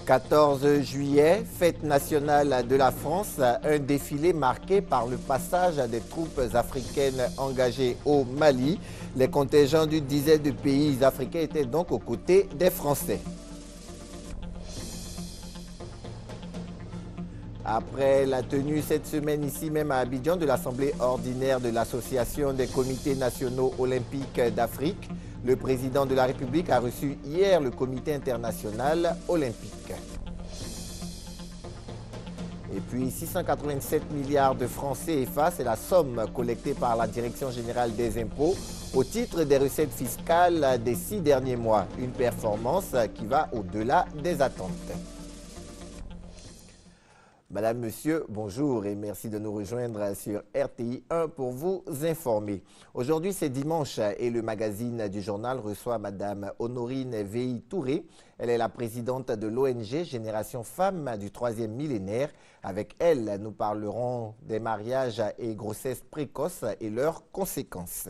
14 juillet, fête nationale de la France, un défilé marqué par le passage des troupes africaines engagées au Mali. Les contingents d'une dizaine de pays africains étaient donc aux côtés des Français. Après la tenue cette semaine ici même à Abidjan de l'Assemblée ordinaire de l'Association des comités nationaux olympiques d'Afrique, le président de la République a reçu hier le comité international olympique. Et puis 687 milliards de francs CFA, c'est la somme collectée par la Direction générale des impôts au titre des recettes fiscales des 6 derniers mois. Une performance qui va au-delà des attentes. Madame, Monsieur, bonjour et merci de nous rejoindre sur RTI 1 pour vous informer. Aujourd'hui, c'est dimanche et le magazine du journal reçoit Madame Honorine Véhi-Touré. Elle est la présidente de l'ONG Génération Femmes du 3e millénaire. Avec elle, nous parlerons des mariages et grossesses précoces et leurs conséquences.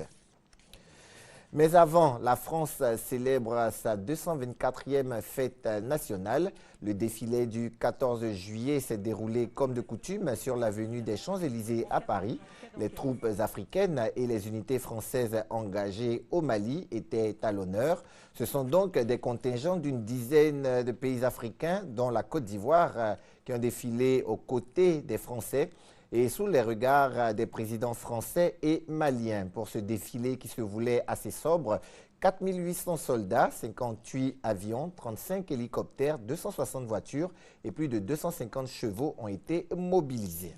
Mais avant, la France célèbre sa 224e fête nationale. Le défilé du 14 juillet s'est déroulé comme de coutume sur l'avenue des Champs-Élysées à Paris. Les troupes africaines et les unités françaises engagées au Mali étaient à l'honneur. Ce sont donc des contingents d'une dizaine de pays africains, dont la Côte d'Ivoire, qui ont défilé aux côtés des Français et sous les regards des présidents français et maliens. Pour ce défilé qui se voulait assez sobre, 4800 soldats, 58 avions, 35 hélicoptères, 260 voitures et plus de 250 chevaux ont été mobilisés.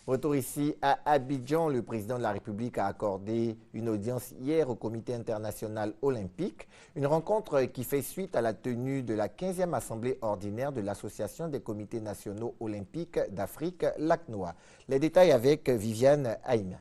Retour ici à Abidjan, le président de la République a accordé une audience hier au Comité international olympique, une rencontre qui fait suite à la tenue de la 15e assemblée ordinaire de l'Association des comités nationaux olympiques d'Afrique, l'ACNOA. Les détails avec Viviane Aïna.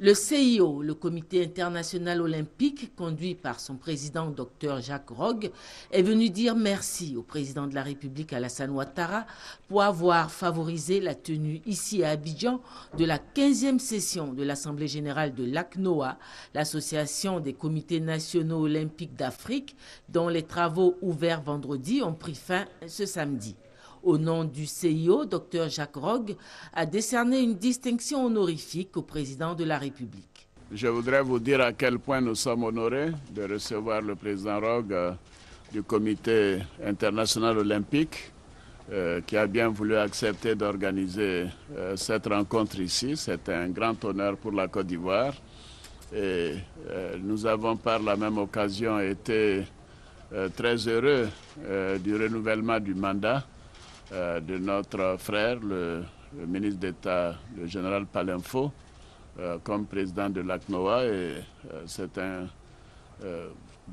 Le CIO, le Comité international olympique, conduit par son président Dr Jacques Rogge, est venu dire merci au président de la République Alassane Ouattara pour avoir favorisé la tenue ici à Abidjan de la 15e session de l'Assemblée générale de l'ACNOA, l'Association des comités nationaux olympiques d'Afrique, dont les travaux ouverts vendredi ont pris fin ce samedi. Au nom du CIO, Dr Jacques Rogge a décerné une distinction honorifique au président de la République. Je voudrais vous dire à quel point nous sommes honorés de recevoir le président Rogge du Comité international olympique qui a bien voulu accepter d'organiser cette rencontre ici. C'est un grand honneur pour la Côte d'Ivoire. Et nous avons par la même occasion été très heureux du renouvellement du mandat de notre frère, le ministre d'État, le général Palenfo, comme président de l'ACNOA. Et c'est un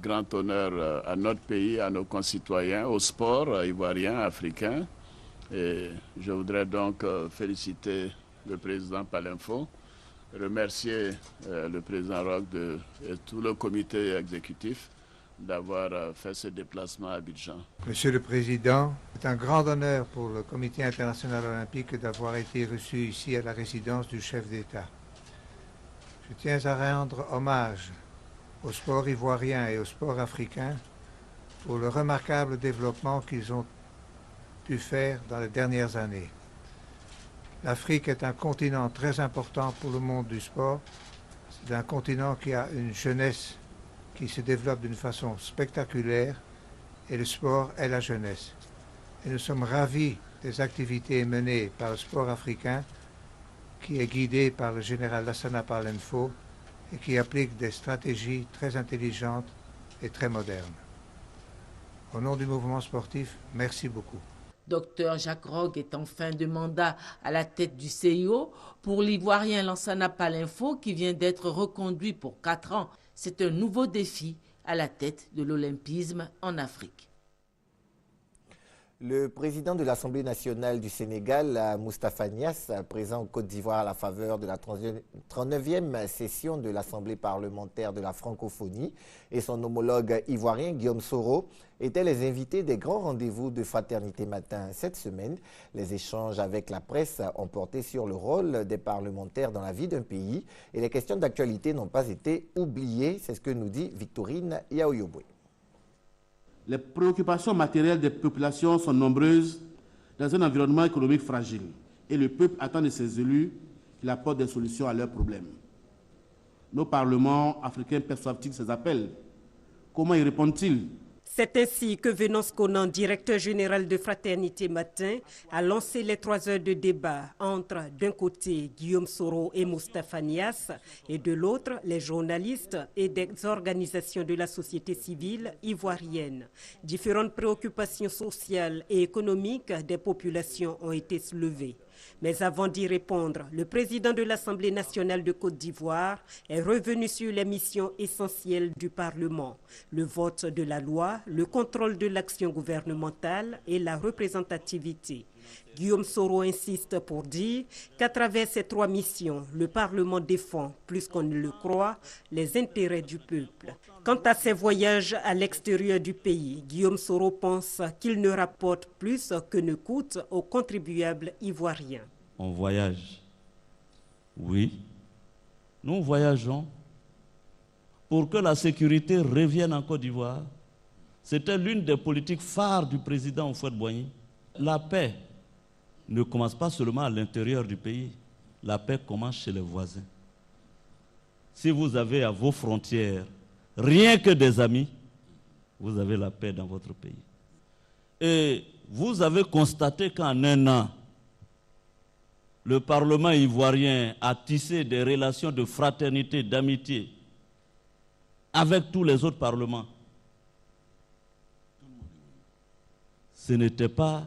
grand honneur à notre pays, à nos concitoyens, au sport ivoirien, africain. Et je voudrais donc féliciter le président Palenfo, remercier le président Rogge et tout le comité exécutif d'avoir fait ce déplacement à Abidjan. Monsieur le Président, c'est un grand honneur pour le Comité international olympique d'avoir été reçu ici à la résidence du chef d'État. Je tiens à rendre hommage au sport ivoirien et au sport africain pour le remarquable développement qu'ils ont pu faire dans les dernières années. L'Afrique est un continent très important pour le monde du sport. C'est un continent qui a une jeunesse qui se développe d'une façon spectaculaire, et le sport est la jeunesse. Et nous sommes ravis des activités menées par le sport africain, qui est guidé par le général Lassana Palenfo et qui applique des stratégies très intelligentes et très modernes. Au nom du mouvement sportif, merci beaucoup. Dr Jacques Rogge est en fin de mandat à la tête du CIO pour l'Ivoirien Lansana Palenfo qui vient d'être reconduit pour 4 ans. C'est un nouveau défi à la tête de l'olympisme en Afrique. Le président de l'Assemblée nationale du Sénégal, Moustapha Niasse, présent en Côte d'Ivoire à la faveur de la 39e session de l'Assemblée parlementaire de la francophonie, et son homologue ivoirien Guillaume Soro étaient les invités des grands rendez-vous de Fraternité Matin cette semaine. Les échanges avec la presse ont porté sur le rôle des parlementaires dans la vie d'un pays et les questions d'actualité n'ont pas été oubliées. C'est ce que nous dit Victorine Yaoyobwe. Les préoccupations matérielles des populations sont nombreuses dans un environnement économique fragile et le peuple attend de ses élus qu'ils apportent des solutions à leurs problèmes. Nos parlements africains perçoivent-ils ces appels? Comment y répondent-ils? C'est ainsi que Venance Conan, directeur général de Fraternité Matin, a lancé les 3 heures de débat entre, d'un côté, Guillaume Soro et Moustapha Niasse, et de l'autre, les journalistes et des organisations de la société civile ivoirienne. Différentes préoccupations sociales et économiques des populations ont été soulevées. Mais avant d'y répondre, le président de l'Assemblée nationale de Côte d'Ivoire est revenu sur les missions essentielles du Parlement, le vote de la loi, le contrôle de l'action gouvernementale et la représentativité. Guillaume Soro insiste pour dire qu'à travers ces 3 missions, le Parlement défend, plus qu'on ne le croit, les intérêts du peuple. Quant à ses voyages à l'extérieur du pays, Guillaume Soro pense qu'il ne rapporte plus que ne coûte aux contribuables ivoiriens. On voyage. Oui, nous voyageons pour que la sécurité revienne en Côte d'Ivoire. C'était l'une des politiques phares du président Houphouët-Boigny. La paix ne commence pas seulement à l'intérieur du pays. La paix commence chez les voisins. Si vous avez à vos frontières rien que des amis, vous avez la paix dans votre pays. Et vous avez constaté qu'en un an, le Parlement ivoirien a tissé des relations de fraternité, d'amitié avec tous les autres parlements. Ce n'était pas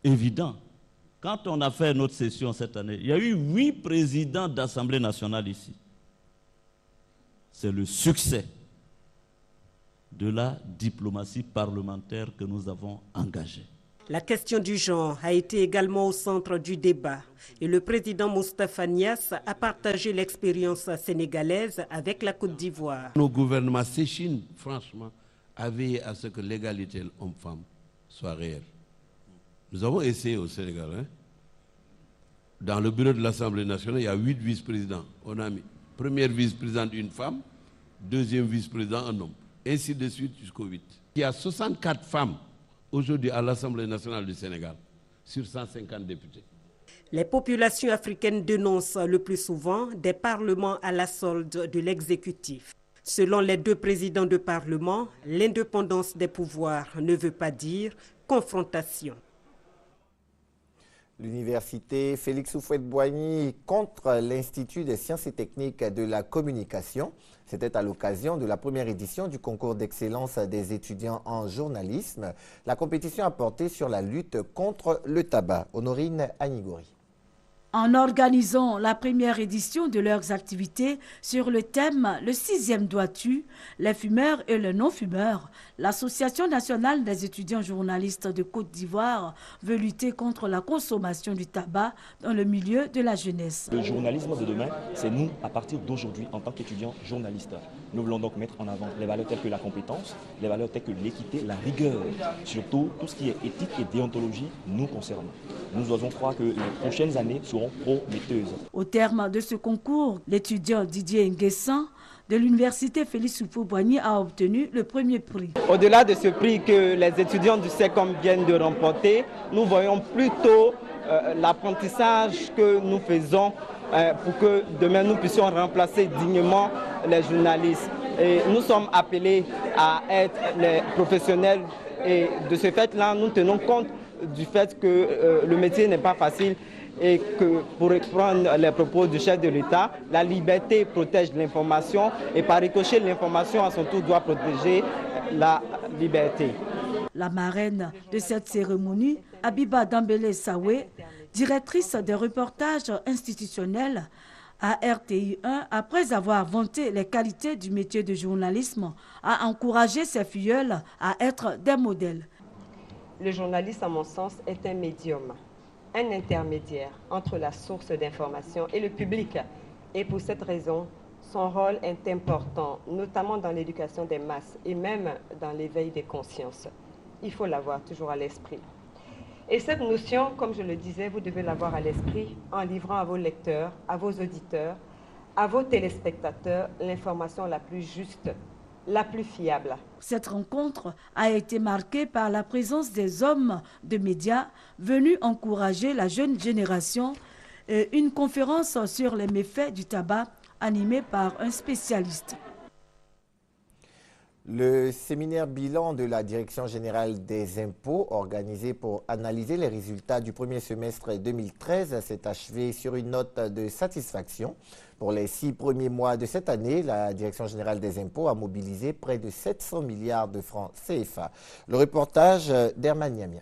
évident. Quand on a fait notre session cette année, il y a eu 8 présidents d'Assemblée nationale ici. C'est le succès de la diplomatie parlementaire que nous avons engagée. La question du genre a été également au centre du débat et le président Moustapha Niasse a partagé l'expérience sénégalaise avec la Côte d'Ivoire. Nos gouvernements s'échinent franchement à veiller à ce que l'égalité homme-femme soit réelle. Nous avons essayé au Sénégal. Dans le bureau de l'Assemblée nationale, il y a 8 vice-présidents. On a mis première vice-présidente une femme, deuxième vice-président un homme, ainsi de suite jusqu'au 8. Il y a 64 femmes aujourd'hui à l'Assemblée nationale du Sénégal sur 150 députés. Les populations africaines dénoncent le plus souvent des parlements à la solde de l'exécutif. Selon les 2 présidents de parlement, l'indépendance des pouvoirs ne veut pas dire confrontation. L'université Félix Houphouët-Boigny contre l'Institut des sciences et techniques de la communication. C'était à l'occasion de la première édition du concours d'excellence des étudiants en journalisme. La compétition a porté sur la lutte contre le tabac. Honorine Anigori. En organisant la première édition de leurs activités sur le thème « Le 6e doigt-tu, les fumeurs et les non-fumeurs », l'Association nationale des étudiants journalistes de Côte d'Ivoire veut lutter contre la consommation du tabac dans le milieu de la jeunesse. Le journalisme de demain, c'est nous à partir d'aujourd'hui en tant qu'étudiants journalistes. Nous voulons donc mettre en avant les valeurs telles que la compétence, les valeurs telles que l'équité, la rigueur, surtout tout ce qui est éthique et déontologie nous concerne. Nous osons croire que les prochaines années seront prometteuses. Au terme de ce concours, l'étudiant Didier Nguessan de l'université Félix Houphouët-Boigny a obtenu le premier prix. Au-delà de ce prix que les étudiants du SECOM viennent de remporter, nous voyons plutôt l'apprentissage que nous faisons pour que demain nous puissions remplacer dignement les journalistes. Et nous sommes appelés à être les professionnels et de ce fait-là, nous tenons compte du fait que le métier n'est pas facile et que, pour reprendre les propos du chef de l'État, la liberté protège l'information et par ricochet, l'information à son tour doit protéger la liberté. La marraine de cette cérémonie, Abiba Dambélé Sawé, directrice des reportages institutionnels à RTI 1, après avoir vanté les qualités du métier de journalisme, a encouragé ses filleuls à être des modèles. Le journaliste, à mon sens, est un médium, un intermédiaire entre la source d'information et le public. Et pour cette raison, son rôle est important, notamment dans l'éducation des masses et même dans l'éveil des consciences. Il faut l'avoir toujours à l'esprit. Et cette notion, comme je le disais, vous devez l'avoir à l'esprit en livrant à vos lecteurs, à vos auditeurs, à vos téléspectateurs l'information la plus juste, la plus fiable. Cette rencontre a été marquée par la présence des hommes de médias venus encourager la jeune génération et une conférence sur les méfaits du tabac animée par un spécialiste. Le séminaire bilan de la Direction générale des impôts, organisé pour analyser les résultats du premier semestre 2013, s'est achevé sur une note de satisfaction. Pour les 6 premiers mois de cette année, la Direction générale des impôts a mobilisé près de 700 milliards de francs CFA. Le reportage d'Herman Niamia.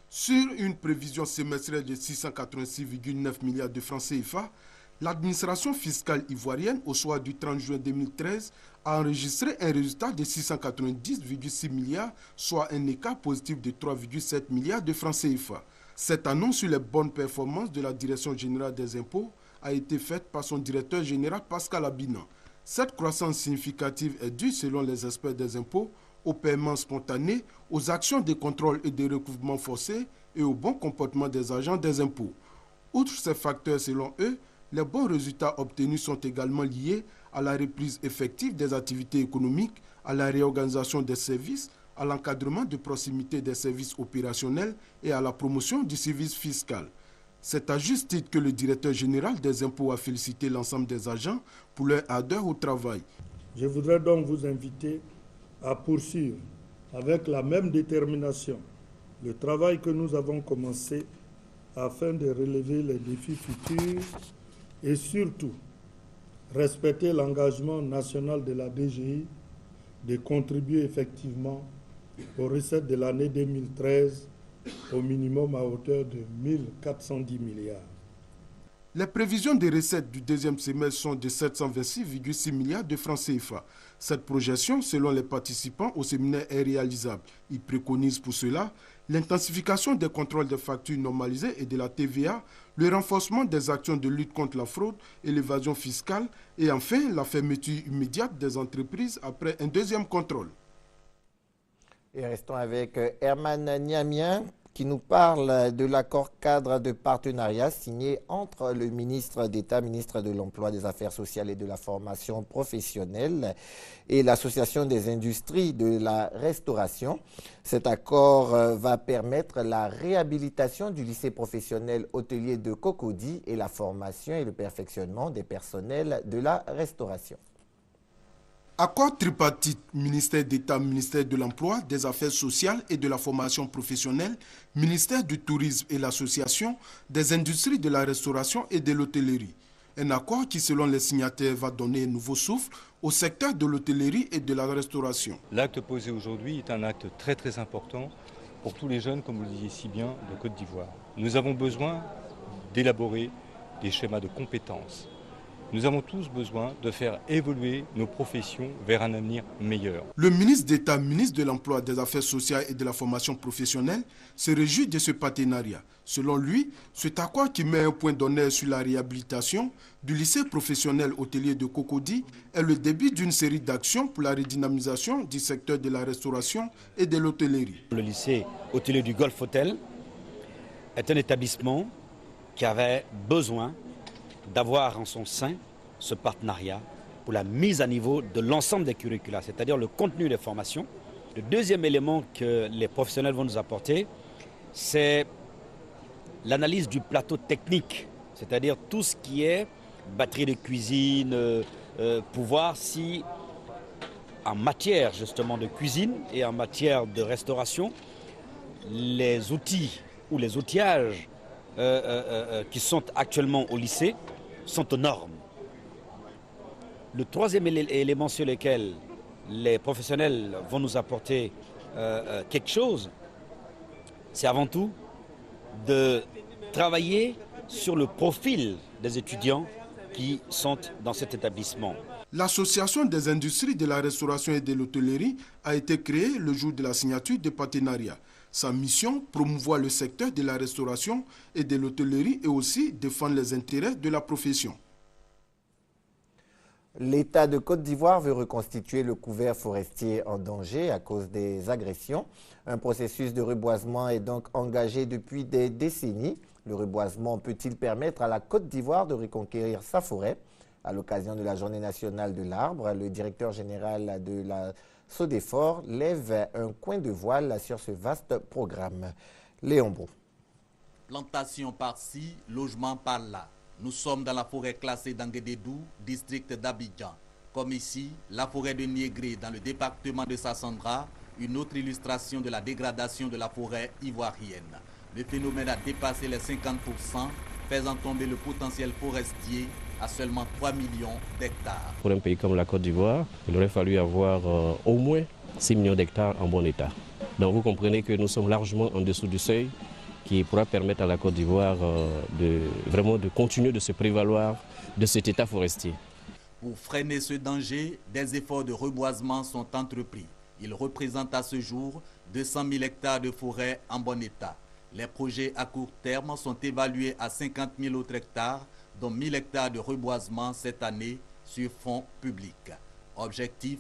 Sur une prévision semestrielle de 686,9 milliards de francs CFA, l'administration fiscale ivoirienne, au soir du 30 juin 2013, a enregistré un résultat de 690,6 milliards, soit un écart positif de 3,7 milliards de francs CFA. Cette annonce sur les bonnes performances de la Direction générale des impôts a été faite par son directeur général Pascal Abinan. Cette croissance significative est due, selon les experts des impôts, aux paiements spontanés, aux actions de contrôle et de recouvrement forcés et au bon comportement des agents des impôts. Outre ces facteurs, selon eux, les bons résultats obtenus sont également liés à la reprise effective des activités économiques, à la réorganisation des services, à l'encadrement de proximité des services opérationnels et à la promotion du service fiscal. C'est à juste titre que le directeur général des impôts a félicité l'ensemble des agents pour leur ardeur au travail. Je voudrais donc vous inviter à poursuivre avec la même détermination le travail que nous avons commencé afin de relever les défis futurs et surtout respecter l'engagement national de la DGI de contribuer effectivement aux recettes de l'année 2013 au minimum à hauteur de 1410 milliards. Les prévisions des recettes du deuxième semestre sont de 726,6 milliards de francs CFA. Cette projection, selon les participants au séminaire, est réalisable. Ils préconisent pour cela l'intensification des contrôles des factures normalisées et de la TVA, le renforcement des actions de lutte contre la fraude et l'évasion fiscale et enfin la fermeture immédiate des entreprises après un deuxième contrôle. Et restons avec Herman Niamien qui nous parle de l'accord cadre de partenariat signé entre le ministre d'État, ministre de l'Emploi, des Affaires sociales et de la formation professionnelle et l'Association des industries de la restauration. Cet accord va permettre la réhabilitation du lycée professionnel hôtelier de Cocody et la formation et le perfectionnement des personnels de la restauration. Accord tripartite, ministère d'État, ministère de l'Emploi, des Affaires sociales et de la formation professionnelle, ministère du Tourisme et l'Association des industries de la restauration et de l'hôtellerie. Un accord qui, selon les signataires, va donner un nouveau souffle au secteur de l'hôtellerie et de la restauration. L'acte posé aujourd'hui est un acte très important pour tous les jeunes, comme vous le disiez si bien, de Côte d'Ivoire. Nous avons besoin d'élaborer des schémas de compétences. Nous avons tous besoin de faire évoluer nos professions vers un avenir meilleur. Le ministre d'État, ministre de l'Emploi, des Affaires sociales et de la formation professionnelle se réjouit de ce partenariat. Selon lui, cet accord qui met un point d'honneur sur la réhabilitation du lycée professionnel hôtelier de Cocody est le début d'une série d'actions pour la redynamisation du secteur de la restauration et de l'hôtellerie. Le lycée hôtelier du Golf Hotel est un établissement qui avait besoin d'avoir en son sein ce partenariat pour la mise à niveau de l'ensemble des curricula, c'est-à-dire le contenu des formations. Le deuxième élément que les professionnels vont nous apporter, c'est l'analyse du plateau technique, c'est-à-dire tout ce qui est batterie de cuisine, pour voir si en matière justement de cuisine et en matière de restauration, les outils ou les outillages qui sont actuellement au lycée sont aux normes. Le troisième élément sur lequel les professionnels vont nous apporter quelque chose, c'est avant tout de travailler sur le profil des étudiants qui sont dans cet établissement. L'Association des industries de la restauration et de l'hôtellerie a été créée le jour de la signature des partenariats. Sa mission, promouvoir le secteur de la restauration et de l'hôtellerie et aussi défendre les intérêts de la profession. L'État de Côte d'Ivoire veut reconstituer le couvert forestier en danger à cause des agressions. Un processus de reboisement est donc engagé depuis des décennies. Le reboisement peut-il permettre à la Côte d'Ivoire de reconquérir sa forêt? À l'occasion de la Journée nationale de l'arbre, le directeur général de la SODEFOR lève un coin de voile sur ce vaste programme. Léon Brou. Plantation par-ci, logement par-là. Nous sommes dans la forêt classée d'Anguédédou, district d'Abidjan. Comme ici, la forêt de Niégré dans le département de Sassandra, une autre illustration de la dégradation de la forêt ivoirienne. Le phénomène a dépassé les 50%, faisant tomber le potentiel forestier à seulement 3 millions d'hectares. Pour un pays comme la Côte d'Ivoire, il aurait fallu avoir au moins 6 millions d'hectares en bon état. Donc vous comprenez que nous sommes largement en dessous du seuil qui pourra permettre à la Côte d'Ivoire de continuer de se prévaloir de cet état forestier. Pour freiner ce danger, des efforts de reboisement sont entrepris. Ils représentent à ce jour 200 000 hectares de forêt en bon état. Les projets à court terme sont évalués à 50 000 autres hectares, dont 1 000 hectares de reboisement cette année sur fonds publics. Objectif,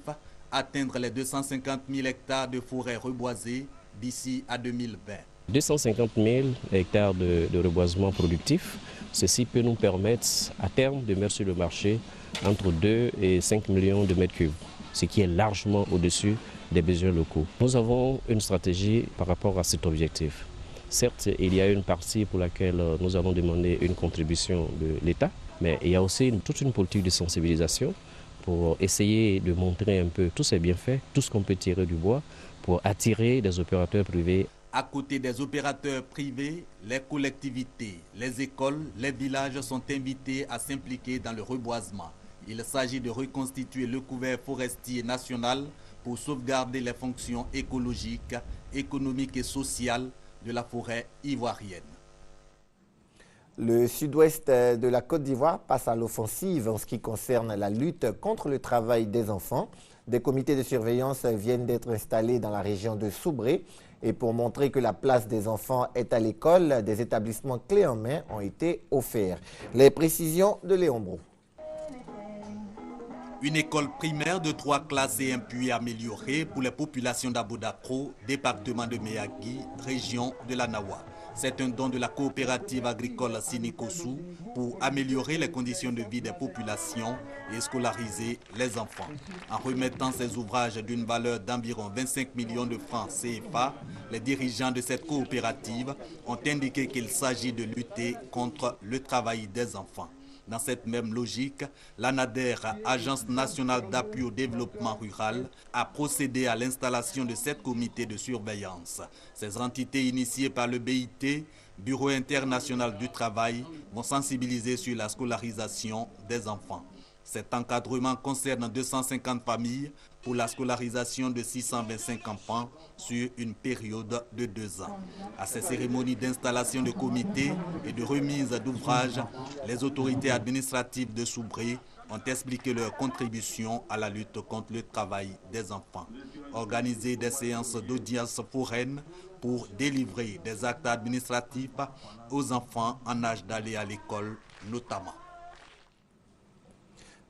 atteindre les 250 000 hectares de forêt reboisées d'ici à 2020. 250 000 hectares de reboisement productif, ceci peut nous permettre à terme de mettre sur le marché entre 2 et 5 millions de mètres cubes, ce qui est largement au-dessus des besoins locaux. Nous avons une stratégie par rapport à cet objectif. Certes, il y a une partie pour laquelle nous allons demander une contribution de l'État, mais il y a aussi toute une politique de sensibilisation pour essayer de montrer un peu tous ces bienfaits, tout ce qu'on peut tirer du bois, pour attirer des opérateurs privés. À côté des opérateurs privés, les collectivités, les écoles, les villages sont invités à s'impliquer dans le reboisement. Il s'agit de reconstituer le couvert forestier national pour sauvegarder les fonctions écologiques, économiques et sociales de la forêt ivoirienne. Le sud-ouest de la Côte d'Ivoire passe à l'offensive en ce qui concerne la lutte contre le travail des enfants. Des comités de surveillance viennent d'être installés dans la région de Soubré. Et pour montrer que la place des enfants est à l'école, des établissements clés en main ont été offerts. Les précisions de Léon Brou. Une école primaire de 3 classes et un puits amélioré pour les populations d'Abodakro, département de Méagui, région de la Nawa. C'est un don de la coopérative agricole Sinikosu pour améliorer les conditions de vie des populations et scolariser les enfants. En remettant ces ouvrages d'une valeur d'environ 25 millions de francs CFA, les dirigeants de cette coopérative ont indiqué qu'il s'agit de lutter contre le travail des enfants. Dans cette même logique, l'ANADER, Agence nationale d'appui au développement rural, a procédé à l'installation de 7 comités de surveillance. Ces entités initiées par le BIT, Bureau international du travail, vont sensibiliser sur la scolarisation des enfants. Cet encadrement concerne 250 familles pour la scolarisation de 625 enfants sur une période de 2 ans. À ces cérémonies d'installation de comités et de remise d'ouvrages, les autorités administratives de Soubré ont expliqué leur contribution à la lutte contre le travail des enfants. Organiser des séances d'audience foraine pour délivrer des actes administratifs aux enfants en âge d'aller à l'école notamment.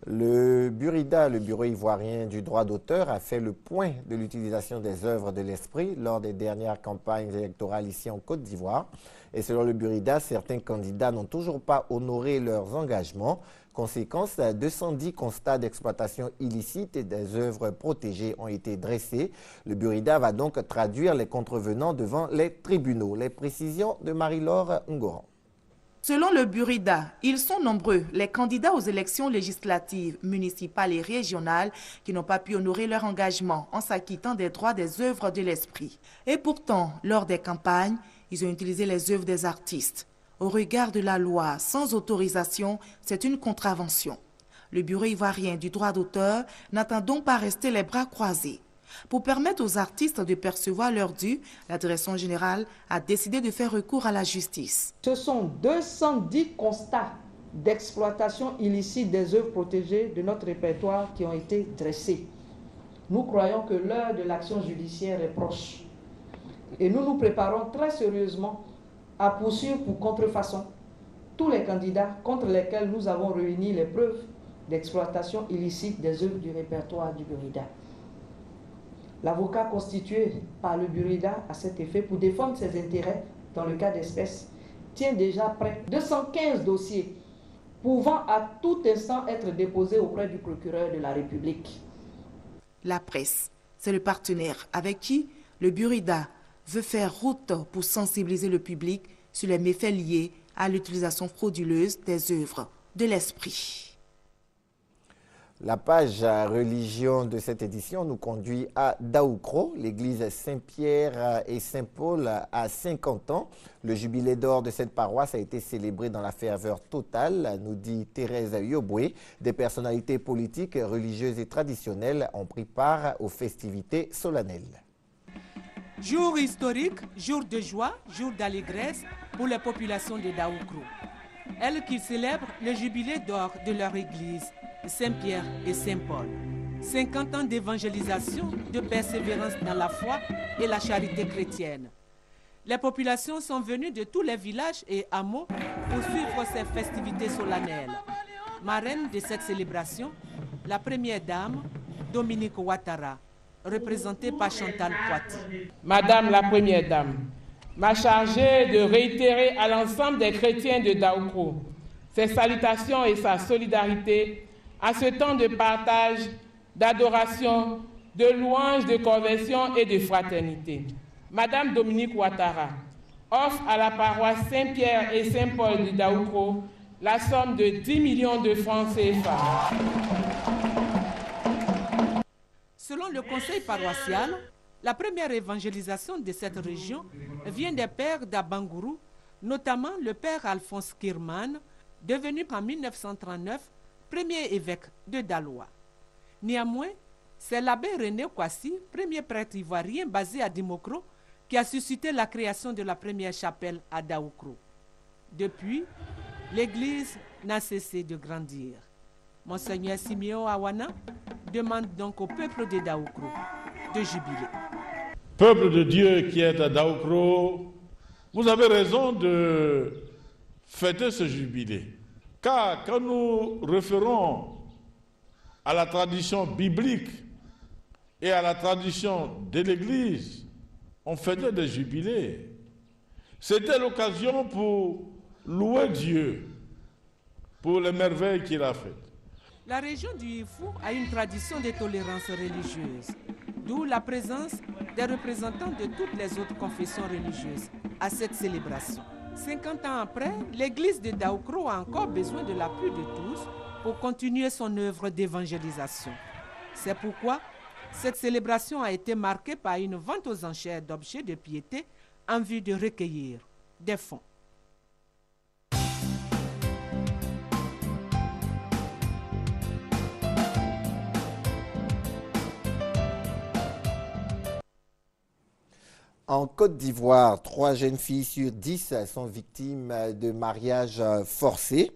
Le Burida, le Bureau ivoirien du droit d'auteur, a fait le point de l'utilisation des œuvres de l'esprit lors des dernières campagnes électorales ici en Côte d'Ivoire. Et selon le Burida, certains candidats n'ont toujours pas honoré leurs engagements. Conséquence, 210 constats d'exploitation illicite et des œuvres protégées ont été dressés. Le Burida va donc traduire les contrevenants devant les tribunaux. Les précisions de Marie-Laure Ngoran. Selon le Burida, ils sont nombreux, les candidats aux élections législatives, municipales et régionales qui n'ont pas pu honorer leur engagement en s'acquittant des droits des œuvres de l'esprit. Et pourtant, lors des campagnes, ils ont utilisé les œuvres des artistes. Au regard de la loi, sans autorisation, c'est une contravention. Le Bureau ivoirien du droit d'auteur n'attend donc pas rester les bras croisés. Pour permettre aux artistes de percevoir leur dû, la direction générale a décidé de faire recours à la justice. Ce sont 210 constats d'exploitation illicite des œuvres protégées de notre répertoire qui ont été dressés. Nous croyons que l'heure de l'action judiciaire est proche. Et nous nous préparons très sérieusement à poursuivre pour contrefaçon tous les candidats contre lesquels nous avons réuni les preuves d'exploitation illicite des œuvres du répertoire du Burida. L'avocat constitué par le Burida à cet effet pour défendre ses intérêts dans le cas d'espèce tient déjà prêt 215 dossiers pouvant à tout instant être déposés auprès du procureur de la République. La presse, c'est le partenaire avec qui le Burida veut faire route pour sensibiliser le public sur les méfaits liés à l'utilisation frauduleuse des œuvres de l'esprit. La page religion de cette édition nous conduit à Daoukro, l'église Saint-Pierre et Saint-Paul à 50 ans. Le jubilé d'or de cette paroisse a été célébré dans la ferveur totale, nous dit Thérèse Yoboué. Des personnalités politiques, religieuses et traditionnelles ont pris part aux festivités solennelles. Jour historique, jour de joie, jour d'allégresse pour la population de Daoukro. Elles qui célèbrent le jubilé d'or de leur église, Saint-Pierre et Saint-Paul. 50 ans d'évangélisation, de persévérance dans la foi et la charité chrétienne. Les populations sont venues de tous les villages et hameaux pour suivre ces festivités solennelles. Marraine de cette célébration, la première dame, Dominique Ouattara, représentée par Chantal Poiti. Madame la première dame m'a chargé de réitérer à l'ensemble des chrétiens de Daoukro ses salutations et sa solidarité à ce temps de partage, d'adoration, de louange, de conversion et de fraternité. Madame Dominique Ouattara offre à la paroisse Saint-Pierre et Saint-Paul de Daoukro la somme de 10 millions de francs CFA. Selon le conseil paroissial, la première évangélisation de cette région vient des pères d'Abangourou, notamment le père Alphonse Kirman, devenu en 1939 premier évêque de Daloa. Néanmoins, c'est l'abbé René Kwasi, premier prêtre ivoirien basé à Dimokro, qui a suscité la création de la première chapelle à Daoukro. Depuis, l'église n'a cessé de grandir. Monseigneur Siméon Awana demande donc au peuple de Daoukro de jubiler. Peuple de Dieu qui est à Daoukro, vous avez raison de fêter ce jubilé. Car quand nous référons à la tradition biblique et à la tradition de l'Église, on fêtait des jubilés. C'était l'occasion pour louer Dieu pour les merveilles qu'il a faites. La région du Ifou a une tradition de tolérance religieuse, d'où la présence des représentants de toutes les autres confessions religieuses à cette célébration. 50 ans après, l'église de Daoukro a encore besoin de l'appui de tous pour continuer son œuvre d'évangélisation. C'est pourquoi cette célébration a été marquée par une vente aux enchères d'objets de piété en vue de recueillir des fonds. En Côte d'Ivoire, 3 jeunes filles sur 10 sont victimes de mariages forcés.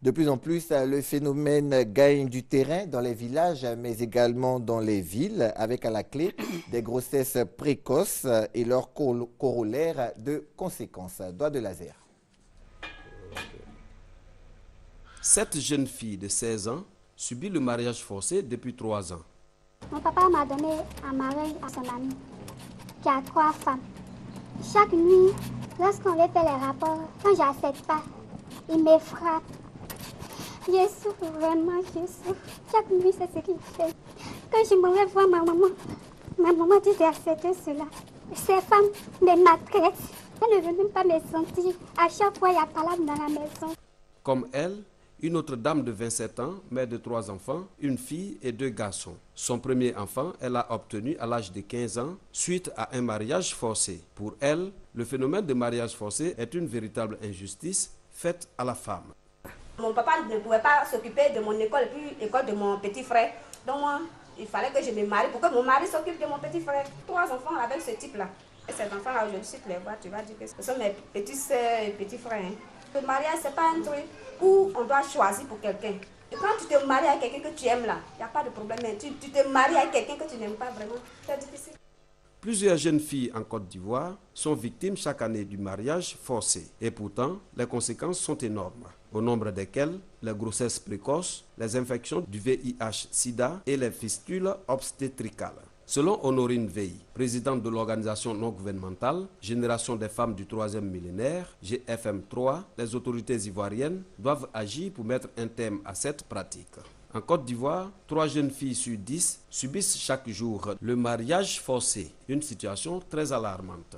De plus en plus, le phénomène gagne du terrain dans les villages, mais également dans les villes, avec à la clé des grossesses précoces et leur corollaire de conséquences. Doigt de laser. 7 jeunes filles de 16 ans subissent le mariage forcé depuis 3 ans. Mon papa m'a donné un mari à son ami, qui a 3 femmes. Chaque nuit, lorsqu'on lui fait les rapports, quand je n'accepte pas, il me frappe. Je souffre vraiment, je souffre. Chaque nuit, c'est ce qu'il fait. Quand je me voir ma maman dit d'accepter cela. Ces femmes me maltraitent. Elle ne veut même pas me sentir. À chaque fois, il y a palabre dans la maison. Comme elle, une autre dame de 27 ans, mère de 3 enfants, une fille et 2 garçons. Son premier enfant, elle a obtenu à l'âge de 15 ans suite à un mariage forcé. Pour elle, le phénomène de mariage forcé est une véritable injustice faite à la femme. Mon papa ne pouvait pas s'occuper de mon école et puis l'école de mon petit frère. Donc moi, il fallait que je me marie pour que mon mari s'occupe de mon petit frère. 3 enfants avec ce type-là. Et ces enfants-là, aujourd'hui, si tu les vois, tu vas dire que ce sont mes petites soeurs et petits frères. Le mariage, ce n'est pas un truc où on doit choisir pour quelqu'un. Quand tu te maries avec quelqu'un que tu aimes là, il n'y a pas de problème. Mais tu te maries avec quelqu'un que tu n'aimes pas vraiment, c'est difficile. Plusieurs jeunes filles en Côte d'Ivoire sont victimes chaque année du mariage forcé. Et pourtant, les conséquences sont énormes, au nombre desquelles les grossesses précoces, les infections du VIH-Sida et les fistules obstétricales. Selon Honorine Veil, présidente de l'organisation non gouvernementale Génération des femmes du 3e millénaire, GFM3, les autorités ivoiriennes doivent agir pour mettre un terme à cette pratique. En Côte d'Ivoire, 3 jeunes filles sur 10 subissent chaque jour le mariage forcé, une situation très alarmante.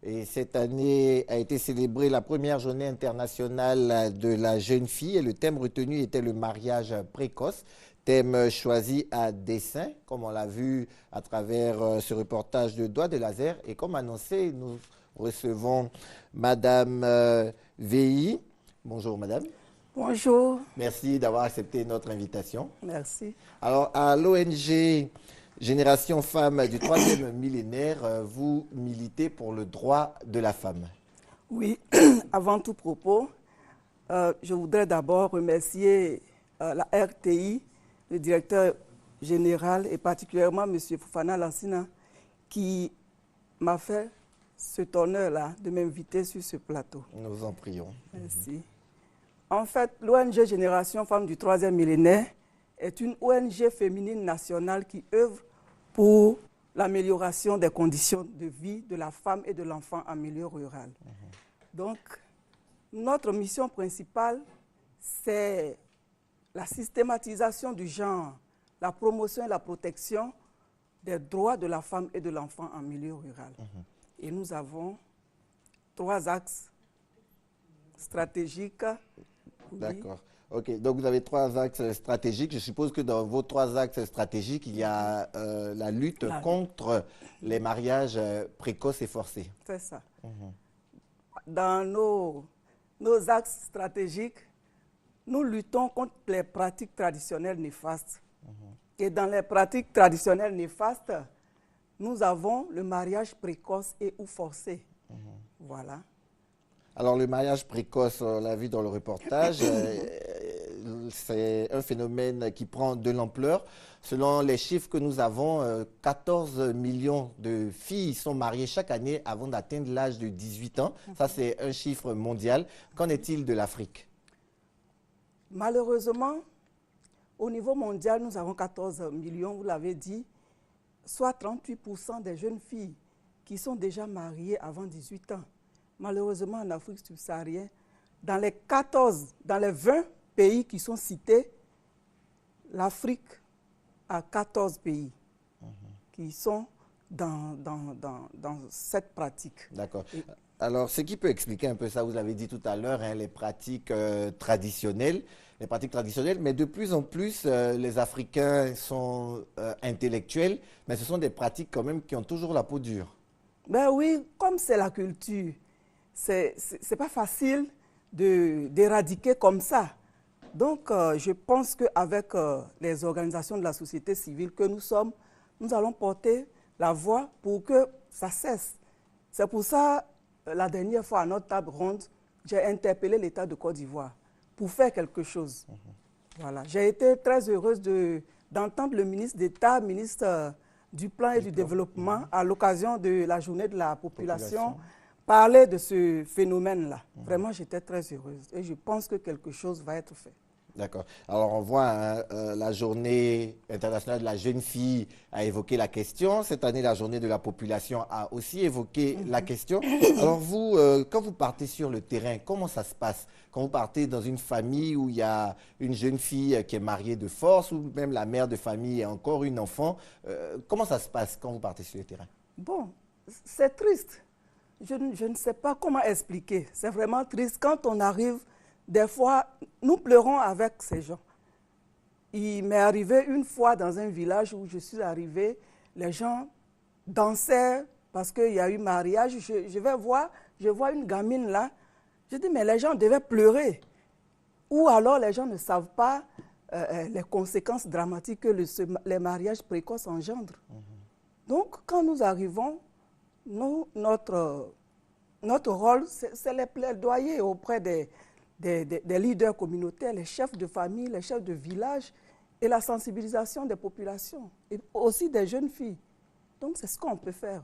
Et cette année a été célébrée la première journée internationale de la jeune fille et le thème retenu était le mariage précoce. Thème choisi à dessein, comme on l'a vu à travers ce reportage de Doigt de Laser. Et comme annoncé, nous recevons Madame Veil. Bonjour Madame. Bonjour. Merci d'avoir accepté notre invitation. Merci. Alors à l'ONG Génération Femmes du 3e millénaire, vous militez pour le droit de la femme. Oui, avant tout propos, je voudrais d'abord remercier la RTI, le directeur général et particulièrement M. Fofana Lassina qui m'a fait cet honneur-là de m'inviter sur ce plateau. Nous en prions. Merci. En fait, l'ONG Génération Femmes du 3e millénaire est une ONG féminine nationale qui œuvre pour l'amélioration des conditions de vie de la femme et de l'enfant en milieu rural. Donc, notre mission principale, c'est la systématisation du genre, la promotion et la protection des droits de la femme et de l'enfant en milieu rural. Et nous avons 3 axes stratégiques. D'accord. OK. Donc, vous avez 3 axes stratégiques. Je suppose que dans vos 3 axes stratégiques, il y a la lutte contre les mariages précoces et forcés. C'est ça. Dans nos axes stratégiques, nous luttons contre les pratiques traditionnelles néfastes. Et dans les pratiques traditionnelles néfastes, nous avons le mariage précoce et ou forcé. Voilà. Alors, le mariage précoce, on l'a vu dans le reportage, c'est un phénomène qui prend de l'ampleur. Selon les chiffres que nous avons, 14 millions de filles sont mariées chaque année avant d'atteindre l'âge de 18 ans. Ça, c'est un chiffre mondial. Qu'en est-il de l'Afrique? Malheureusement, au niveau mondial, nous avons 14 millions, vous l'avez dit, soit 38% des jeunes filles qui sont déjà mariées avant 18 ans. Malheureusement, en Afrique subsaharienne, dans les 20 pays qui sont cités, l'Afrique a 14 pays qui sont dans cette pratique. D'accord. Alors, ce qui peut expliquer un peu ça, vous l'avez dit tout à l'heure, les pratiques traditionnelles, mais de plus en plus, les Africains sont intellectuels, mais ce sont des pratiques quand même qui ont toujours la peau dure. Ben oui, comme c'est la culture, c'est pas facile d'éradiquer comme ça. Donc, je pense qu'avec les organisations de la société civile que nous sommes, nous allons porter la voix pour que ça cesse. C'est pour ça, la dernière fois à notre table ronde, j'ai interpellé l'État de Côte d'Ivoire pour faire quelque chose. Voilà. J'ai été très heureuse d'entendre le ministre d'État, ministre du Plan et du Développement, à l'occasion de la journée de la population, parler de ce phénomène-là. Vraiment, j'étais très heureuse et je pense que quelque chose va être fait. D'accord. Alors, on voit la journée internationale de la jeune fille a évoqué la question. Cette année, la journée de la population a aussi évoqué la question. Alors, vous, quand vous partez sur le terrain, comment ça se passe? Quand vous partez dans une famille où il y a une jeune fille qui est mariée de force ou même la mère de famille et encore une enfant, comment ça se passe quand vous partez sur le terrain? Bon, c'est triste. Je ne sais pas comment expliquer. C'est vraiment triste. Quand on arrive, des fois, nous pleurons avec ces gens. Il m'est arrivé une fois dans un village où je suis arrivée, les gens dansaient parce qu'il y a eu mariage. Je vois une gamine là. Je dis, mais les gens devaient pleurer. Ou alors les gens ne savent pas les conséquences dramatiques que les mariages précoces engendrent. Donc, quand nous arrivons, notre rôle, c'est les plaidoyer auprès des leaders communautaires, les chefs de famille, les chefs de village et la sensibilisation des populations et aussi des jeunes filles. Donc, c'est ce qu'on peut faire.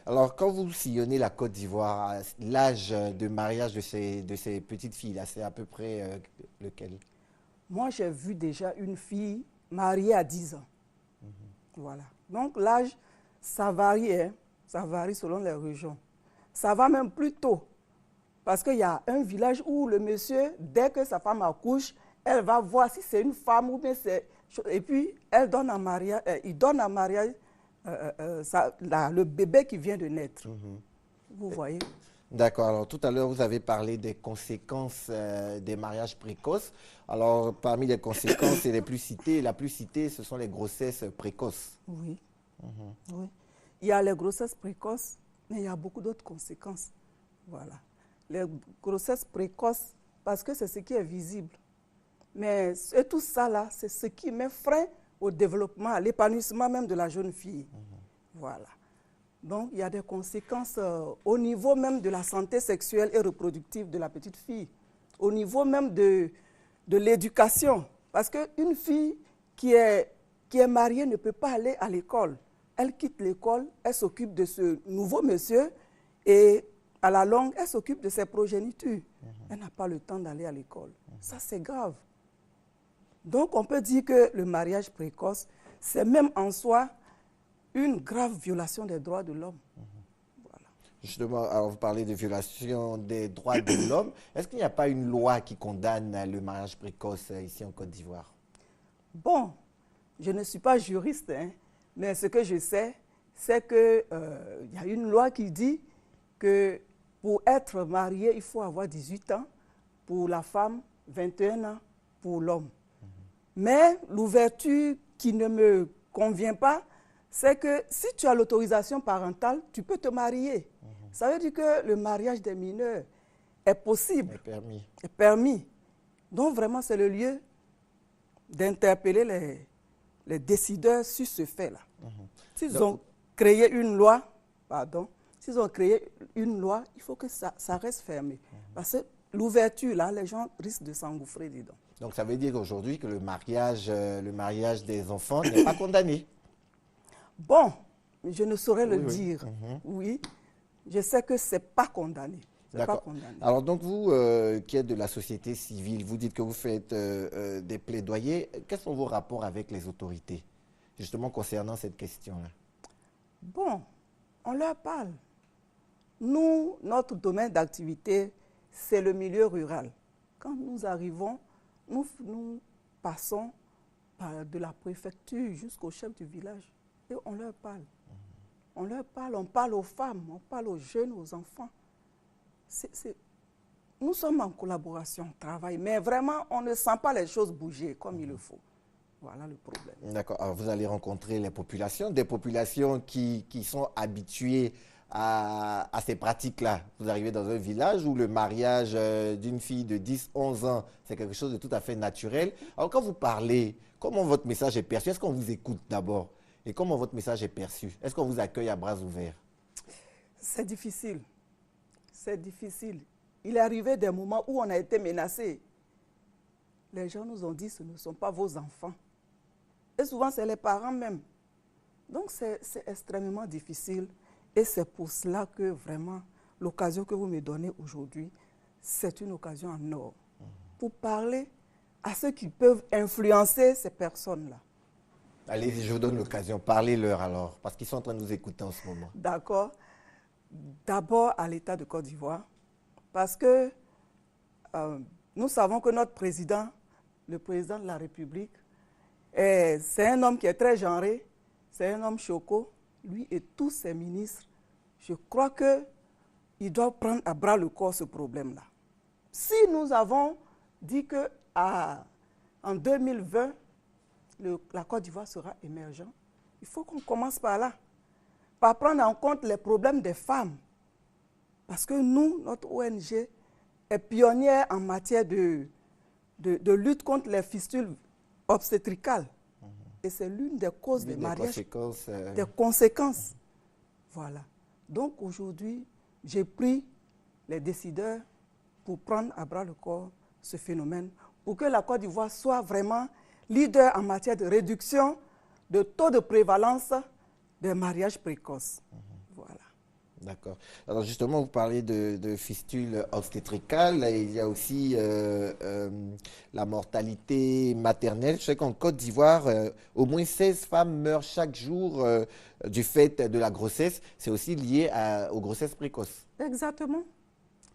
Alors, quand vous sillonnez la Côte d'Ivoire, l'âge de mariage de ces petites filles-là, c'est à peu près lequel? Moi, j'ai vu déjà une fille mariée à 10 ans. Voilà. Donc l'âge, ça varie, hein? Ça varie selon les régions. Ça va même plus tôt. Parce qu'il y a un village où le monsieur, dès que sa femme accouche, elle va voir si c'est une femme ou bien c'est... Et puis, elle donne en mariage, il donne en mariage le bébé qui vient de naître. Vous voyez? D'accord. Alors, tout à l'heure, vous avez parlé des conséquences des mariages précoces. Alors, parmi les conséquences et les plus citées, la plus citée, ce sont les grossesses précoces. Oui. Oui. Il y a les grossesses précoces, mais il y a beaucoup d'autres conséquences. Voilà. Les grossesses précoces, parce que c'est ce qui est visible. Mais et tout ça, là, c'est ce qui met frein au développement, à l'épanouissement même de la jeune fille. Voilà. Donc, il y a des conséquences au niveau même de la santé sexuelle et reproductive de la petite fille, au niveau même de l'éducation. Parce qu'une fille qui est mariée ne peut pas aller à l'école. Elle quitte l'école, elle s'occupe de ce nouveau monsieur et à la longue, elle s'occupe de ses progénitures. Elle n'a pas le temps d'aller à l'école. Ça, c'est grave. Donc, on peut dire que le mariage précoce, c'est même en soi une grave violation des droits de l'homme. Voilà. Justement, alors vous parlez de violation des droits de l'homme. Est-ce qu'il n'y a pas une loi qui condamne le mariage précoce ici en Côte d'Ivoire? Bon, je ne suis pas juriste, hein, mais ce que je sais, c'est qu'il y a une loi qui dit que pour être marié, il faut avoir 18 ans, pour la femme, 21 ans pour l'homme. Mais l'ouverture qui ne me convient pas, c'est que si tu as l'autorisation parentale, tu peux te marier. Ça veut dire que le mariage des mineurs est possible. Est permis. Donc vraiment, c'est le lieu d'interpeller les décideurs sur ce fait-là. S'ils ont créé une loi, s'ils ont créé une loi, il faut que ça reste fermé. Parce que l'ouverture, là, les gens risquent de s'engouffrer dedans. Donc, ça veut dire aujourd'hui que le mariage des enfants n'est pas condamné. Bon, je ne saurais le dire. Oui, je sais que ce n'est pas condamné. D'accord. Alors, donc, vous qui êtes de la société civile, vous dites que vous faites des plaidoyers. Quels sont vos rapports avec les autorités, justement, concernant cette question-là? Bon, on leur parle. Nous, notre domaine d'activité, c'est le milieu rural. Quand nous arrivons, nous passons de la préfecture jusqu'au chef du village et on leur parle. On leur parle, on parle aux femmes, on parle aux jeunes, aux enfants. Nous sommes en collaboration, on travaille, mais vraiment, on ne sent pas les choses bouger comme il le faut. Voilà le problème. D'accord. Alors, vous allez rencontrer les populations, des populations qui sont habituées à ces pratiques-là. Vous arrivez dans un village où le mariage d'une fille de 10-11 ans, c'est quelque chose de tout à fait naturel. Alors, quand vous parlez, comment votre message est perçu? Est-ce qu'on vous écoute d'abord? Et comment votre message est perçu? Est-ce qu'on vous accueille à bras ouverts? C'est difficile. C'est difficile. Il est arrivé des moments où on a été menacé. Les gens nous ont dit ce ne sont pas vos enfants. Et souvent, c'est les parents même. Donc, c'est extrêmement difficile. Et c'est pour cela que vraiment, l'occasion que vous me donnez aujourd'hui, c'est une occasion en or. Pour parler à ceux qui peuvent influencer ces personnes-là. Allez, je vous donne l'occasion. Parlez-leur alors, parce qu'ils sont en train de nous écouter en ce moment. D'accord. D'abord à l'État de Côte d'Ivoire, parce que nous savons que notre président, le président de la République, c'est un homme qui est très genré, c'est un homme choco. Lui et tous ses ministres, je crois qu'ils doivent prendre à bras le corps ce problème-là. Si nous avons dit qu'en 2020, la Côte d'Ivoire sera émergente, il faut qu'on commence par là, par prendre en compte les problèmes des femmes. Parce que nous, notre ONG est pionnière en matière de lutte contre les fistules obstétricales. Et c'est l'une des causes des mariages, des conséquences. Voilà. Donc aujourd'hui, j'ai pris les décideurs pour prendre à bras le corps ce phénomène, pour que la Côte d'Ivoire soit vraiment leader en matière de réduction de taux de prévalence des mariages précoces. Voilà. D'accord. Alors justement, vous parlez de fistules obstétricales. Il y a aussi la mortalité maternelle. Je sais qu'en Côte d'Ivoire, au moins 16 femmes meurent chaque jour du fait de la grossesse. C'est aussi lié aux grossesses précoces. Exactement.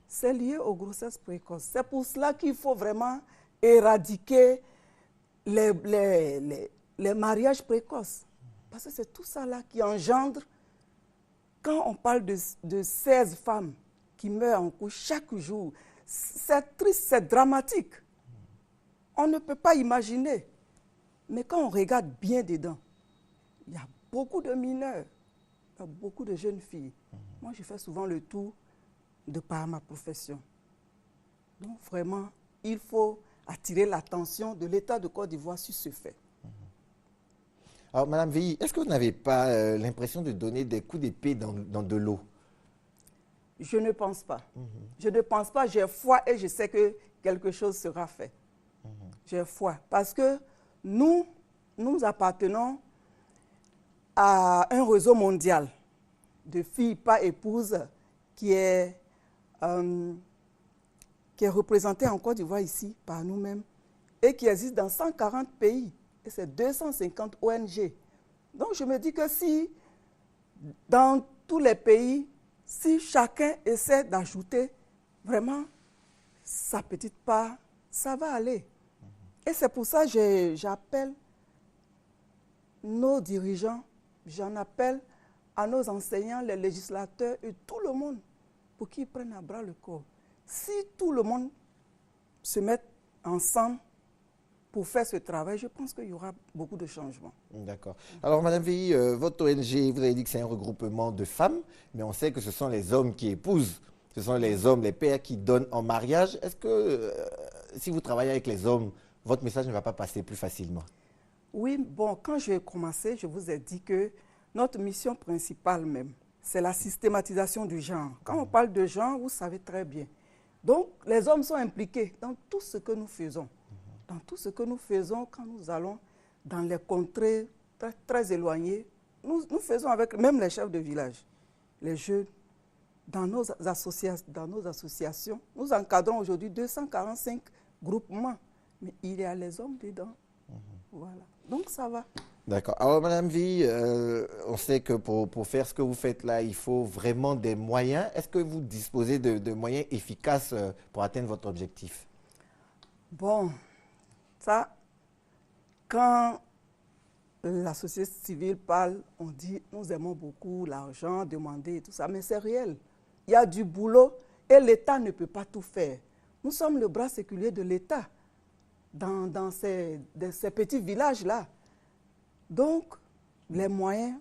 C'est lié aux grossesses précoces. C'est pour cela qu'il faut vraiment éradiquer les mariages précoces. Parce que c'est tout ça là qui engendre. Quand on parle de 16 femmes qui meurent en couple chaque jour, c'est triste, c'est dramatique. On ne peut pas imaginer. Mais quand on regarde bien dedans, il y a beaucoup de mineurs, il y a beaucoup de jeunes filles. Moi, je fais souvent le tour de par ma profession. Donc vraiment, il faut attirer l'attention de l'État de Côte d'Ivoire sur ce fait. Alors, Madame Veilly, est-ce que vous n'avez pas l'impression de donner des coups d'épée dans de l'eau? Je ne pense pas. Je ne pense pas. J'ai foi et je sais que quelque chose sera fait. J'ai foi. Parce que nous appartenons à un réseau mondial de filles pas épouses qui est représenté en Côte d'Ivoire ici par nous-mêmes et qui existe dans 140 pays. Et c'est 250 ONG. Donc je me dis que si dans tous les pays, si chacun essaie d'ajouter vraiment sa petite part, ça va aller. Et c'est pour ça que j'appelle nos dirigeants, j'en appelle à nos enseignants, les législateurs et tout le monde pour qu'ils prennent à bras le corps. Si tout le monde se met ensemble pour faire ce travail, je pense qu'il y aura beaucoup de changements. D'accord. Alors, Madame Veilly, votre ONG, vous avez dit que c'est un regroupement de femmes, mais on sait que ce sont les hommes qui épousent, ce sont les hommes, les pères qui donnent en mariage. Est-ce que si vous travaillez avec les hommes, votre message ne va pas passer plus facilement? Oui, bon, quand j'ai commencé, je vous ai dit que notre mission principale même, c'est la systématisation du genre. Quand on parle de genre, vous savez très bien. Donc, les hommes sont impliqués dans tout ce que nous faisons. Dans tout ce que nous faisons, quand nous allons dans les contrées très, très éloignées, nous faisons avec même les chefs de village, les jeunes, dans nos associations. Nous encadrons aujourd'hui 245 groupements, mais il y a les hommes dedans. Voilà. Donc, ça va. D'accord. Alors, Madame Veilly, on sait que pour faire ce que vous faites là, il faut vraiment des moyens. Est-ce que vous disposez de moyens efficaces pour atteindre votre objectif? Bon, ça, quand la société civile parle, on dit nous aimons beaucoup l'argent, demander et tout ça, mais c'est réel. Il y a du boulot et l'État ne peut pas tout faire. Nous sommes le bras séculier de l'État dans ces petits villages-là. Donc, les moyens,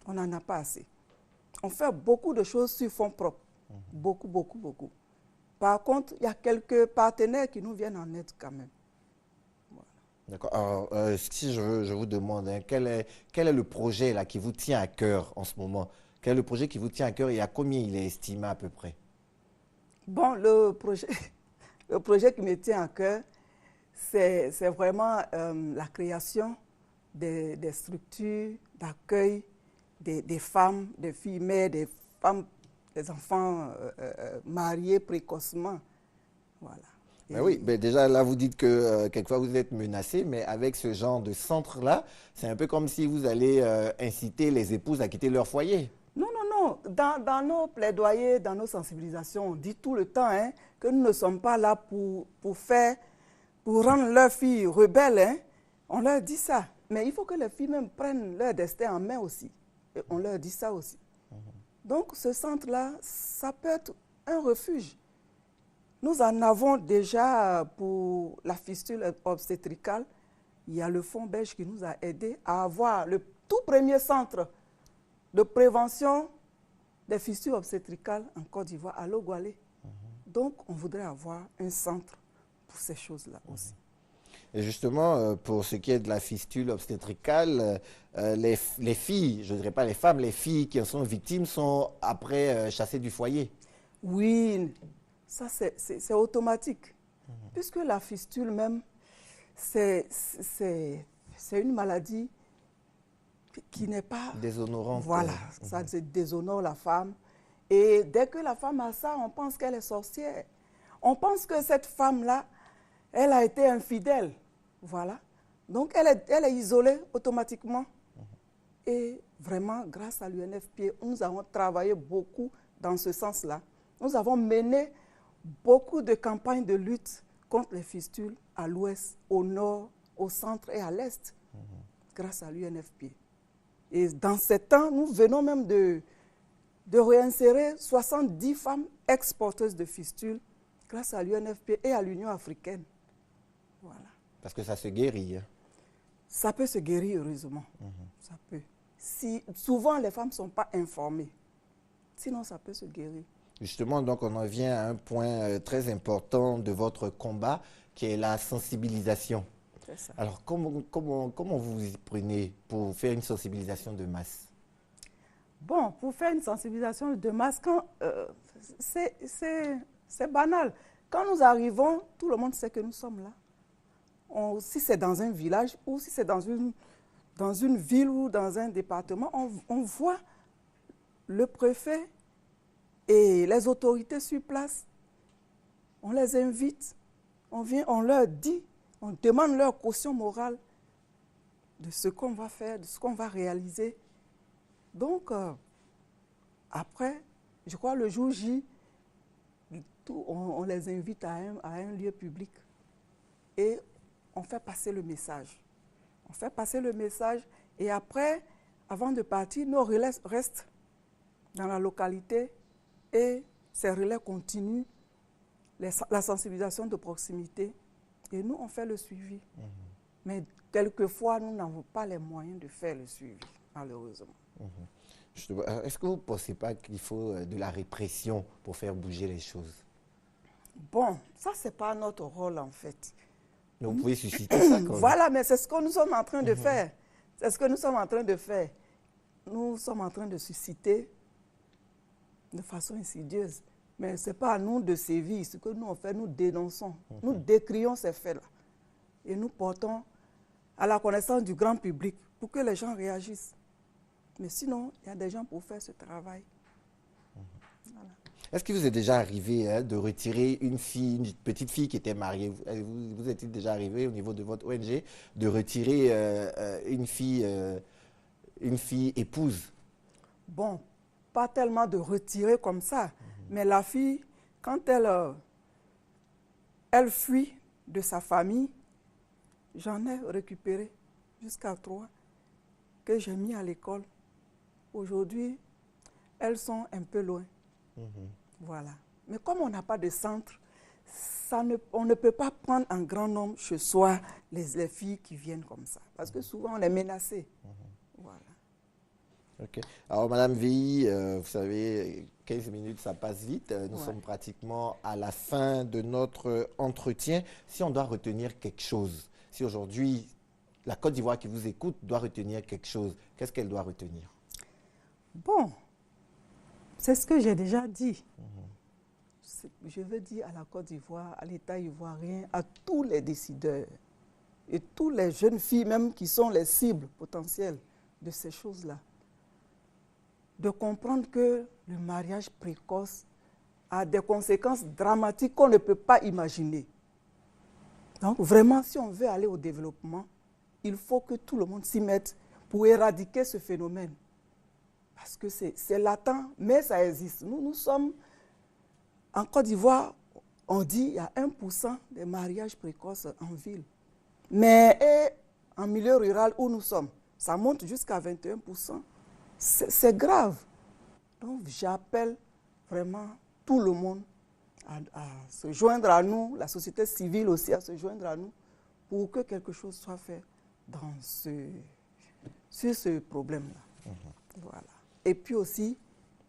on n'en a pas assez. On fait beaucoup de choses sur fonds propres. Beaucoup, beaucoup, beaucoup. Par contre, il y a quelques partenaires qui nous viennent en aide quand même. Voilà. D'accord. Alors, si je vous demande, hein, quel est le projet là, qui vous tient à cœur en ce moment? Quel est le projet qui vous tient à cœur et à combien il est estimé à peu près? Bon, le projet qui me tient à cœur, c'est vraiment la création des structures d'accueil des femmes, des filles mères, des femmes, des enfants mariés précocement. Voilà. Ben oui, ben déjà là vous dites que quelquefois vous êtes menacés, mais avec ce genre de centre-là, c'est un peu comme si vous allez inciter les épouses à quitter leur foyer. Non, non, non. Dans nos plaidoyers, dans nos sensibilisations, on dit tout le temps hein, que nous ne sommes pas là pour rendre leurs filles rebelles. Hein. On leur dit ça. Mais il faut que les filles même prennent leur destin en main aussi. Et on leur dit ça aussi. Donc ce centre-là, ça peut être un refuge. Nous en avons déjà pour la fistule obstétricale. Il y a le Fonds belge qui nous a aidés à avoir le tout premier centre de prévention des fistules obstétricales en Côte d'Ivoire, à Logoualé. Donc, on voudrait avoir un centre pour ces choses-là aussi. Et justement, pour ce qui est de la fistule obstétricale, les filles, je ne dirais pas les femmes, les filles qui en sont victimes sont après chassées du foyer. Oui, ça c'est automatique. Puisque la fistule même, c'est une maladie qui n'est pas... déshonorante. Voilà, ça déshonore la femme. Et dès que la femme a ça, on pense qu'elle est sorcière. On pense que cette femme-là, elle a été infidèle. Voilà. Donc, elle est isolée automatiquement. Et vraiment, grâce à l'UNFPA, nous avons travaillé beaucoup dans ce sens-là. Nous avons mené beaucoup de campagnes de lutte contre les fistules à l'ouest, au nord, au centre et à l'est, grâce à l'UNFPA. Et dans ces temps, nous venons même de réinsérer 70 femmes exporteuses de fistules grâce à l'UNFPA et à l'Union africaine. Voilà. Parce que ça se guérit. Hein. Ça peut se guérir, heureusement. Ça peut. Souvent, les femmes ne sont pas informées. Sinon, ça peut se guérir. Justement, donc, on en vient à un point très important de votre combat, qui est la sensibilisation. C'est ça. Alors, comment vous y prenez pour faire une sensibilisation de masse? Bon, pour faire une sensibilisation de masse, c'est banal. Quand nous arrivons, tout le monde sait que nous sommes là. Si c'est dans un village ou si c'est dans une ville ou dans un département, on voit le préfet et les autorités sur place. On les invite, on vient, on leur dit, on demande leur caution morale de ce qu'on va faire, de ce qu'on va réaliser. Donc, après, je crois le jour J, on les invite à un lieu public et on fait passer le message. On fait passer le message et après, avant de partir, nos relais restent dans la localité et ces relais continuent la sensibilisation de proximité et nous, on fait le suivi. Mais quelquefois, nous n'avons pas les moyens de faire le suivi, malheureusement. Est-ce que vous ne pensez pas qu'il faut de la répression pour faire bouger les choses? Bon, ça, ce n'est pas notre rôle, en fait. Mais vous pouvez susciter ça quand même. Voilà, mais c'est ce que nous sommes en train de faire. C'est ce que nous sommes en train de faire. Nous sommes en train de susciter de façon insidieuse. Mais ce n'est pas à nous de sévir. Ce que nous on fait, nous dénonçons. Nous décrions ces faits-là. Et nous portons à la connaissance du grand public pour que les gens réagissent. Mais sinon, il y a des gens pour faire ce travail. Voilà. Est-ce qu'il vous est déjà arrivé de retirer une petite fille qui était mariée? Vous est-il déjà arrivé au niveau de votre ONG de retirer une fille épouse? Bon, pas tellement de retirer comme ça, mais la fille, quand elle fuit de sa famille, j'en ai récupéré jusqu'à 3 que j'ai mis à l'école. Aujourd'hui, elles sont un peu loin. Voilà. Mais comme on n'a pas de centre, on ne peut pas prendre en grand nombre chez soi les filles qui viennent comme ça. Parce que souvent, on est menacé. Voilà. Ok. Alors, Madame Véi, vous savez, 15 minutes, ça passe vite. Nous sommes pratiquement à la fin de notre entretien. Si on doit retenir quelque chose, si aujourd'hui, la Côte d'Ivoire qui vous écoute doit retenir quelque chose, qu'est-ce qu'elle doit retenir? Bon, c'est ce que j'ai déjà dit. Je veux dire à la Côte d'Ivoire, à l'État ivoirien, à tous les décideurs et toutes les jeunes filles même qui sont les cibles potentielles de ces choses-là, de comprendre que le mariage précoce a des conséquences dramatiques qu'on ne peut pas imaginer. Donc vraiment, si on veut aller au développement, il faut que tout le monde s'y mette pour éradiquer ce phénomène. Parce que c'est latent, mais ça existe. Nous sommes, en Côte d'Ivoire, on dit qu'il y a 1% des mariages précoces en ville. Mais en milieu rural où nous sommes, ça monte jusqu'à 21%. C'est grave. Donc j'appelle vraiment tout le monde à se joindre à nous, la société civile aussi à se joindre à nous, pour que quelque chose soit fait sur ce problème-là. Voilà. Et puis aussi,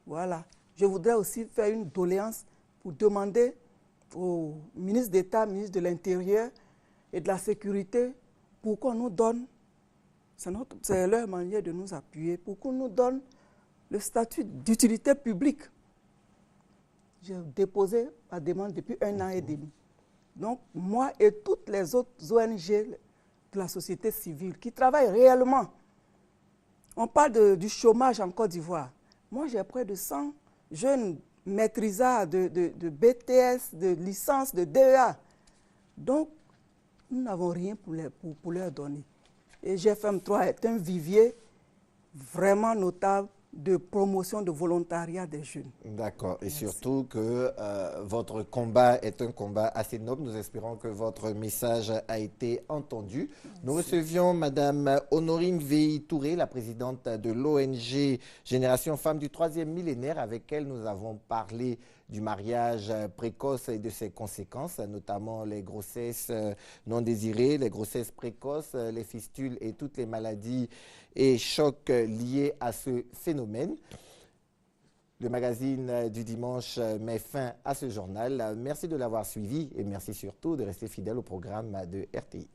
voilà, je voudrais aussi faire une doléance pour demander au ministre d'État, ministre de l'Intérieur et de la Sécurité, pour qu'on nous donne, c'est leur manière de nous appuyer, pour qu'on nous donne le statut d'utilité publique. J'ai déposé ma demande depuis 1 an et demi. Donc, moi et toutes les autres ONG de la société civile qui travaillent réellement, On parle du chômage en Côte d'Ivoire. Moi, j'ai près de 100 jeunes maîtrisards de BTS, de licence, de DEA. Donc, nous n'avons rien pour leur donner. Et GFM3 est un vivier vraiment notable de promotion de volontariat des jeunes. D'accord. Et surtout que votre combat est un combat assez noble. Nous espérons que votre message a été entendu. Nous recevions Madame Honorine Véhi-Touré, la présidente de l'ONG Génération Femmes du 3e millénaire, avec elle nous avons parlé du mariage précoce et de ses conséquences, notamment les grossesses non désirées, les grossesses précoces, les fistules et toutes les maladies et chocs liés à ce phénomène. Le magazine du dimanche met fin à ce journal. Merci de l'avoir suivi et merci surtout de rester fidèle au programme de RTI.